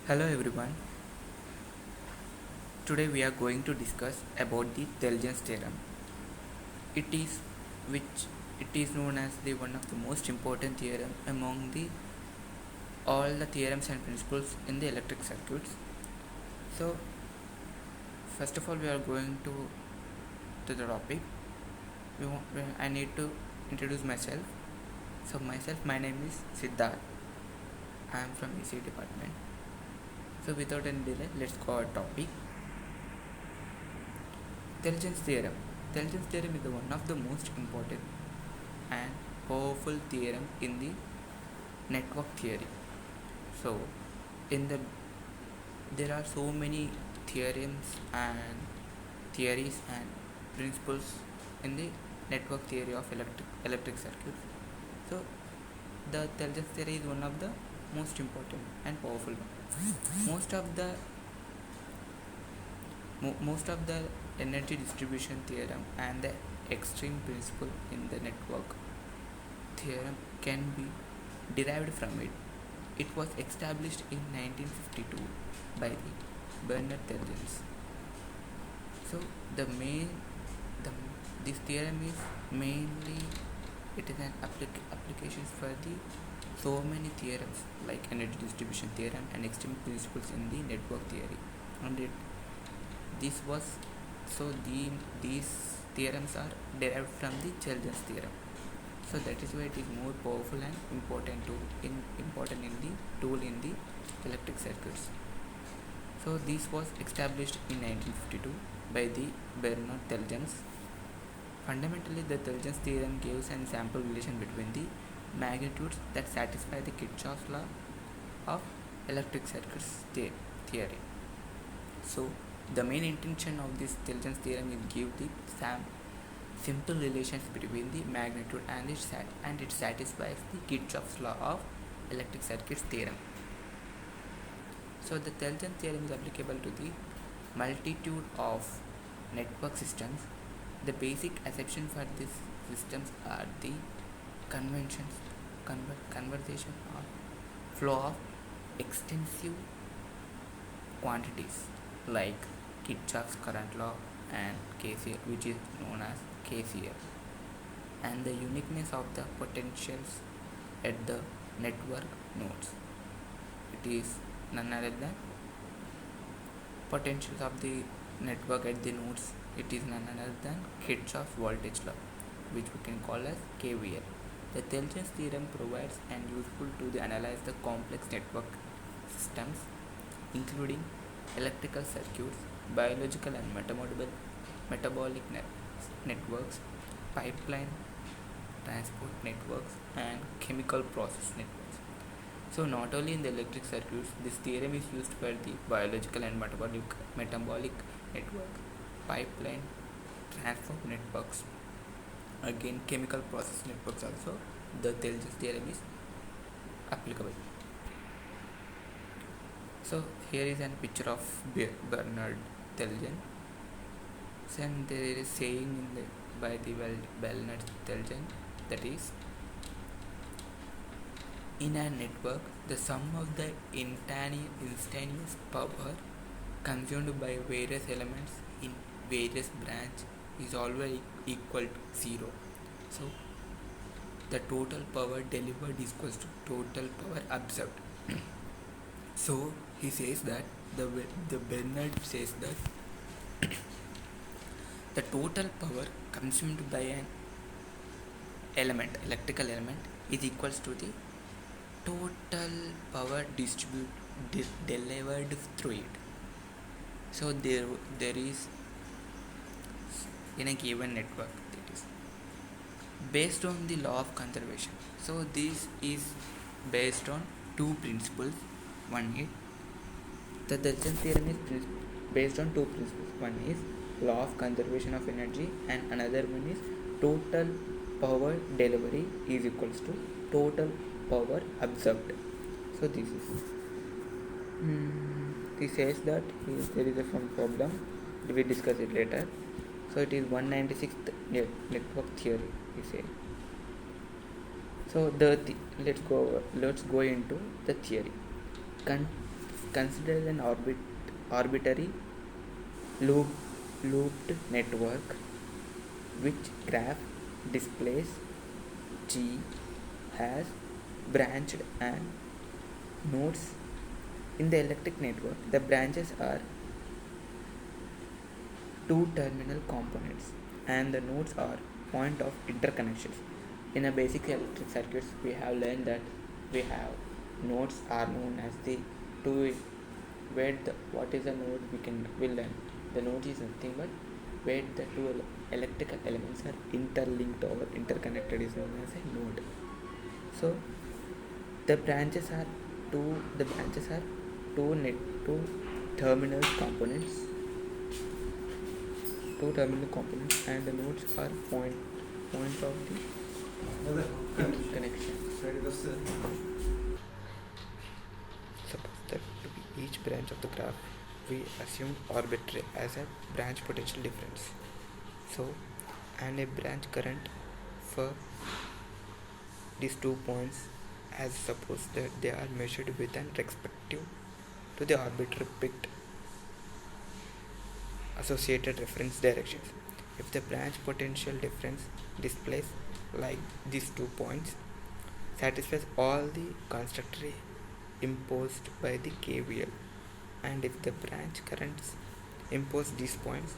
Hello everyone. Today we are going to discuss about the Tellegen theorem. It is which it is known as the one of the most important theorem among the all the theorems and principles in the electric circuits. So first of all we are going to the topic. I need to introduce myself. My name is Siddharth. I am from EC department. So without any delay, let's go our topic. Tellegen theorem. Tellegen theorem is one of the most important and powerful theorem in the network theory. So, in the there are so many theorems and theories and principles in the network theory of electric circuits. So, the Tellegen theory is one of the most important and powerful one. Most of the energy distribution theorem and the extreme principle in the network theorem can be derived from it. It was established in 1952 by the Bernard Tellegen. So this theorem is mainly it is an applications for the so many theorems like energy distribution theorem and extreme principles in the network theory, and this was these theorems are derived from the Tellegen theorem. So that is why it is more powerful and important in the tool in the electric circuits. So this was established in 1952 by the Bernard Tellegen. Fundamentally, the Tellegen theorem gives an sample relation between the magnitudes that satisfy the Kirchhoff's law of electric circuits theory. So the main intention of this Tellegen theorem is give the simple relations between the magnitude and it satisfies the Kirchhoff's law of electric circuits theorem. So the Tellegen theorem is applicable to the multitude of network systems. The basic assumption for these systems are the conversion or flow of extensive quantities like Kirchhoff's current law and KCL, which is known as KCL, and the uniqueness of the potentials at the network nodes. It is none other than potentials of the network at the nodes. It is none other than Kirchhoff's voltage law, which we can call as KVL. The Tellegen theorem provides and useful to analyze the complex network systems, including electrical circuits, biological and metabolic networks, pipeline transport networks, and chemical process networks. So not only in the electric circuits, this theorem is used for the biological and metabolic networks, pipeline transport networks, again chemical process networks also. The Tellegen theorem is applicable. So here is a picture of Bernard Tellegen. And there is saying by the Bernard Tellegen, that is, in a network, the sum of the instantaneous power consumed by various elements in various branches is always equal to 0. So the total power delivered is equal to total power absorbed. So he says that the Bernard says that the total power consumed by an electrical element, is equals to the total power delivered through it. So there is in a given network, that is based on the law of conservation. So this is based on two principles. One is the Tellegen theorem is based on two principles. One is law of conservation of energy, and another one is total power delivery is equals to total power absorbed. So this says that there is some problem. We will discuss it later. So it is 196th network theory, we say. So let's go into the theory. Consider an arbitrary loop, looped network which graph displays G has branched and nodes in the electric network. The branches are two terminal components and the nodes are point of interconnections. In a basic electric circuits, we have learned that we have nodes are known as the two. Where the what is a node will learn. The node is nothing but where the two electrical elements are interlinked or interconnected is known as a node. So the branches are two terminal components and the nodes are points of the connection. Suppose that to be each branch of the graph we assume arbitrary as a branch potential difference. So and a branch current for these 2 points, as suppose that they are measured with an respective to the arbitrary picked associated reference directions. If the branch potential difference displays like these 2 points satisfies all the constructory imposed by the KVL, and if the branch currents impose these points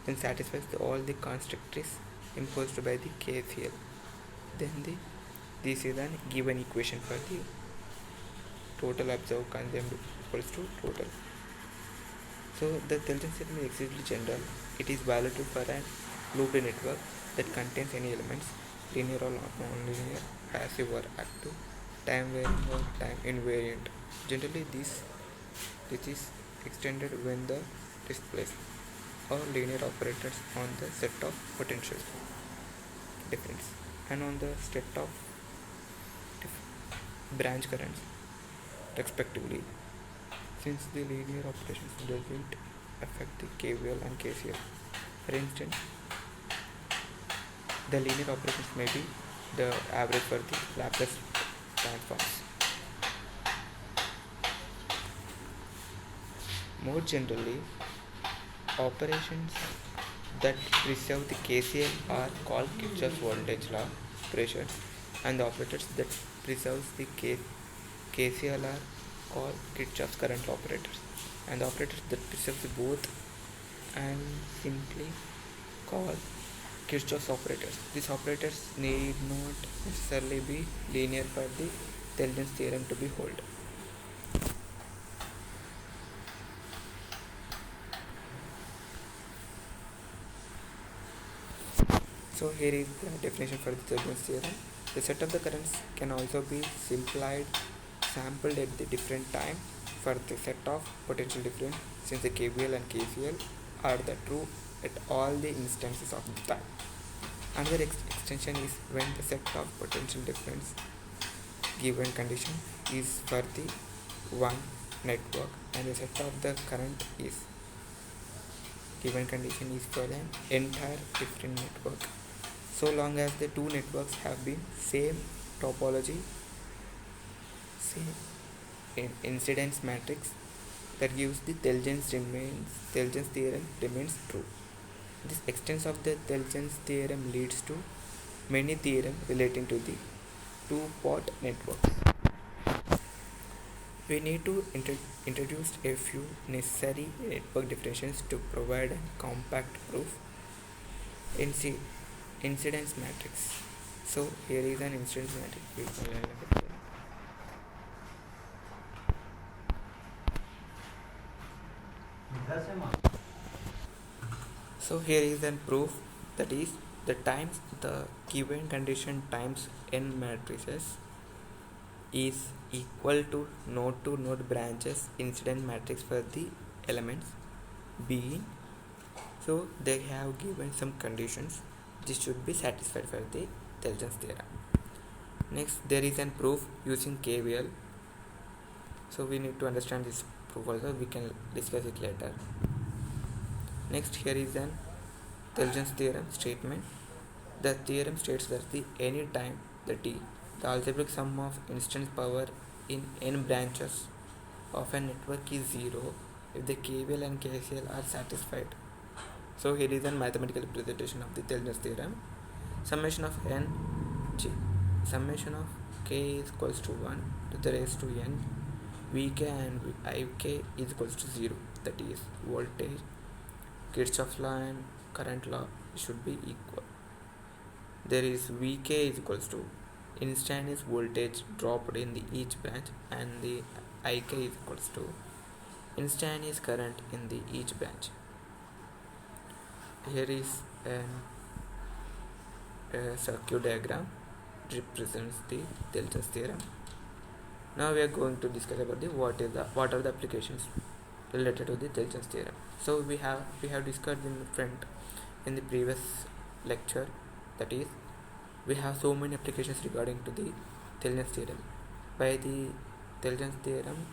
then satisfies all the constructors imposed by the KCL, then this is an given equation for the total observed consumed equals to total. So the Tellegen theorem is extremely general. It is valid for a looped network that contains any elements, linear or non-linear, passive or active, time varying or time invariant. Generally this is extended when the displays or linear operators on the set of potential difference and on the set of branch currents respectively, since the linear operations doesn't affect the KVL and KCL. For instance, the linear operations may be the average for the Laplace transforms. More generally, operations that preserve the KCL are called Kirchhoff's voltage law operations, and the operators that preserves the KCL are called Kirchhoff's current law operators, and the operators that preserves both and simply called Kirchhoff's operators. These operators need not necessarily be linear for the Tellegen's theorem to be held. So here is the definition for the Tellegen theorem. The set of the currents can also be sampled at the different time for the set of potential difference, since the KVL and KCL are the true at all the instances of the time. Another extension is when the set of potential difference given condition is for the one network and the set of the current is given condition is for an entire different network, so long as the two networks have been same topology, same incidence matrix, that gives the Tellegen's theorem remains true. This extension of the Tellegen's theorem leads to many theorems relating to the two-part networks. We need to introduce a few necessary network definitions to provide a compact proof. Incidence matrix. So here is an incidence matrix. So here is a proof, that is the times the given condition times n matrices is equal to node branches incident matrix for the elements being. So they have given some conditions. This should be satisfied for the Tellegen's theorem. Next, there is a proof using KVL. So we need to understand this proof also. We can discuss it later. Next, here is an Tellegen's theorem statement. The theorem states that the any time the algebraic sum of instance power in n branches of a network is 0 if the KVL and KCL are satisfied. So here is a mathematical representation of the Tellegen theorem. Summation of n g summation of k is equals to 1 to the raised to n. Vk and Ik is equals to 0, that is voltage, Kirchhoff's law and current law should be equal. There is Vk is equals to instantaneous voltage dropped in the each branch, and the Ik is equals to instantaneous current in the each branch. Here is a circuit diagram represents the Tellegen theorem. Now we are going to discuss about what are the applications related to the Tellegen theorem. So we have discussed in the previous lecture, that is we have so many applications regarding to the Tellegen theorem. By the Tellegen theorem,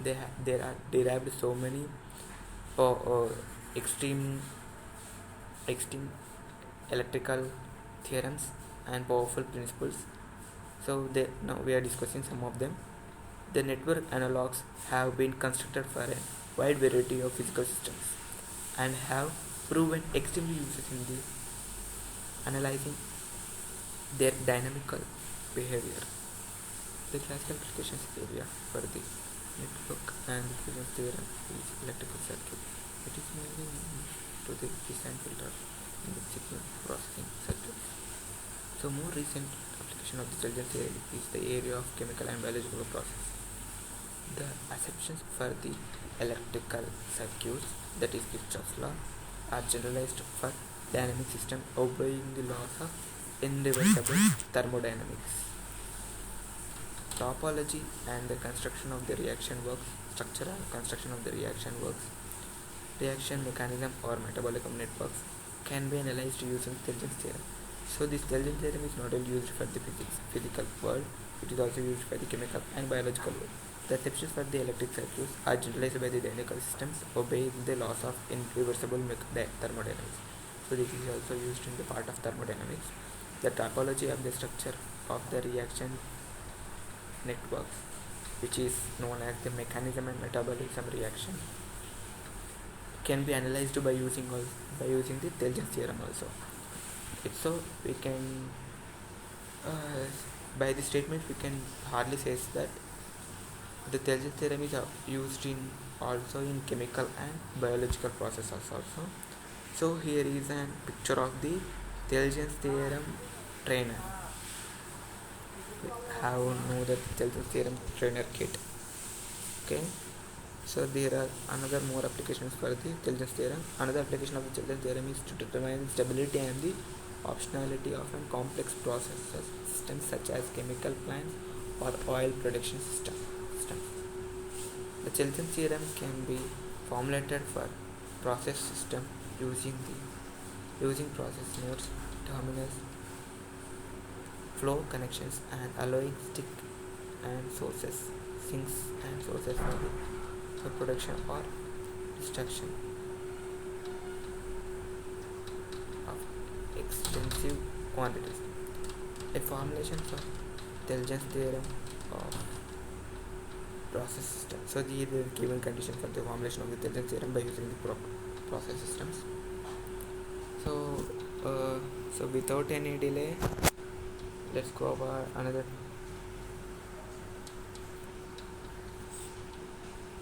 there are derived so many extreme electrical theorems and powerful principles. So now we are discussing some of them. The network analogs have been constructed for a wide variety of physical systems and have proven extremely useful in the analyzing their dynamical behavior. The classical applications area for the network and the Tellegen theorem is electrical circuit. It is mainly used to the design filter in the signal processing circuits. So more recent application of the Tellegen theory is the area of chemical and biological process. The assumptions for the electrical circuits, that is Kirchhoff's law, are generalized for dynamic system obeying the laws of irreversible thermodynamics. Topology and the construction of the reaction works, structure and construction of the reaction works, reaction mechanism or metabolic networks can be analyzed using Tellegen theorem. So this Tellegen theorem is not only used for the physical world, it is also used for the chemical and biological world. The assumptions for the electric circuits are generalized by the dynamical systems obeying the laws of irreversible thermodynamics. So this is also used in the part of thermodynamics. The topology of the structure of the reaction networks, which is known as the mechanism and metabolism reaction, can be analyzed by using the Tellegen theorem also. So we can by the statement we can hardly say that the Tellegen theorem is used also in chemical and biological processes also. So here is a picture of the Tellegen theorem trainer. We have know the Tellegen theorem trainer kit. Okay. So there are another more applications for the Tellegen theorem. Another application of the Tellegen theorem is to determine stability and the optionality of a complex process systems such as chemical plants or oil production systems. The Tellegen theorem can be formulated for process system using process nodes, terminals, flow connections, and allowing sinks and sources for production or destruction of extensive quantities. A formulation for Tellegen theorem of process system. So these are given conditions for the formulation of the Tellegen theorem by using the process systems. So without any delay, let's go over another.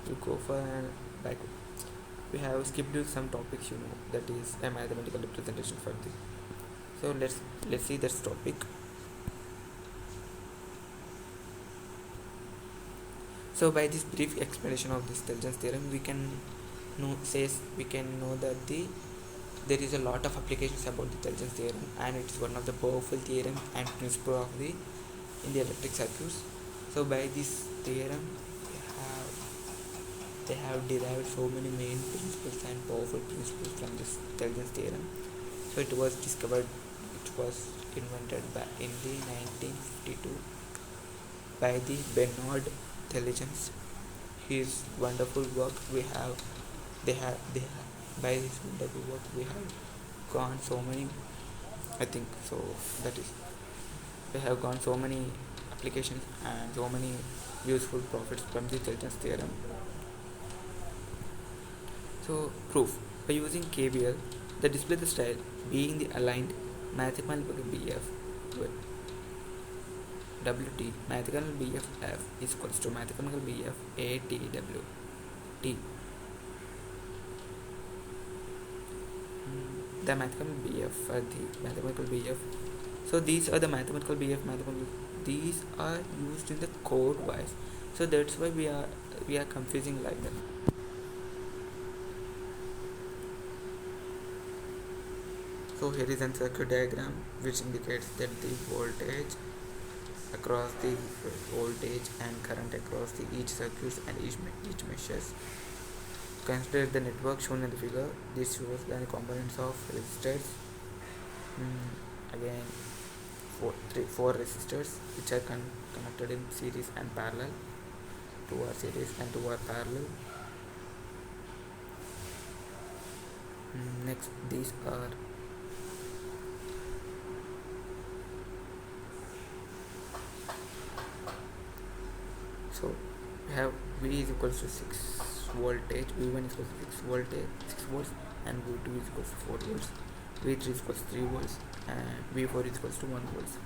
We go for like we have skipped some topics, that is a mathematical representation for this. So let's see this topic. So by this brief explanation of this Tellegen theorem, we can know that there is a lot of applications about the Tellegen theorem, and it is one of the powerful theorem and principle of in the electric circuits. So by this theorem, they have derived so many main principles and powerful principles from this Tellegen theorem. So it was invented in the 1952 by the Bernard Tellegen. His wonderful work by his wonderful work we have gone so many, I think so, that is we have gone so many applications and so many useful profits from the Tellegen theorem. So proof by using KVL, the display the style being the aligned mathematical BF with WT mathematical BF F is equals to mathematical BF ATW T. The mathematical BF for the mathematical BF. So these are the mathematical BF mathematical. These are used in the code wise. So that's why we are confusing like that. So here is a circuit diagram which indicates that the voltage across the voltage and current across the each circuits and each meshes. Consider the network shown in the figure. This shows the components of resistors. Again, four resistors which are connected in series and parallel. Two are series and two are parallel. Next, these are so we have V is equals to 6 voltage, V1 is equals to 6 volts, and V2 is equals to 4 volts, V3 is equals to 3 volts, and V4 is equals to 1 volts.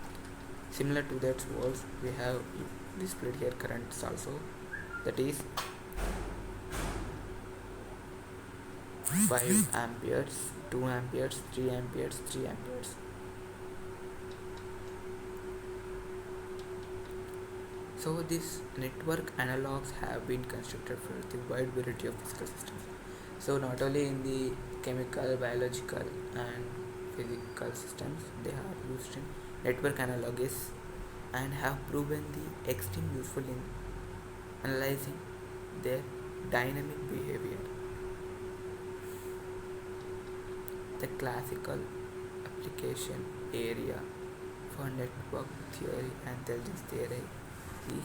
Similar to that volts, we have displayed here currents also, that is 5 amperes, 2 amperes, 3 amperes, 3 amperes. So these network analogs have been constructed for the wide variety of physical systems. So not only in the chemical, biological and physical systems, they are used in network analogs and have proven the extreme useful in analyzing their dynamic behavior. The classical application area for network theory and intelligence theory is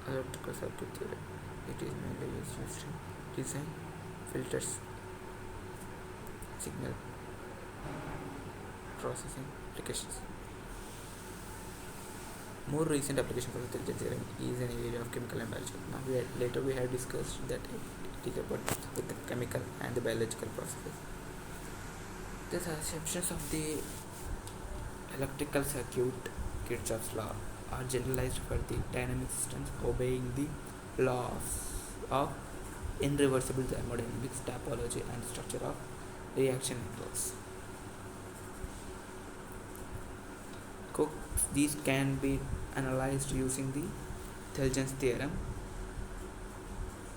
electrical circuit theory. It is mainly used in design, filters, signal processing applications. More recent application for the intelligence theorem is an area of chemical and biological. Now later we have discussed that it is about with the chemical and the biological processes. The assumptions of the electrical circuit Kirchhoff's law are generalized for the dynamic systems obeying the laws of irreversible thermodynamics, topology and structure of reaction networks. These can be analyzed using the Tellegen theorem.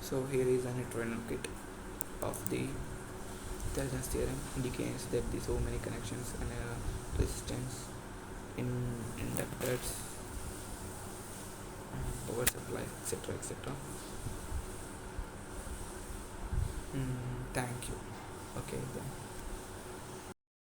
So here is an internal kit of the Tellegen theorem, indicates that the so many connections and resistance in inductors, power supply, etc. etc. Thank you. Okay then.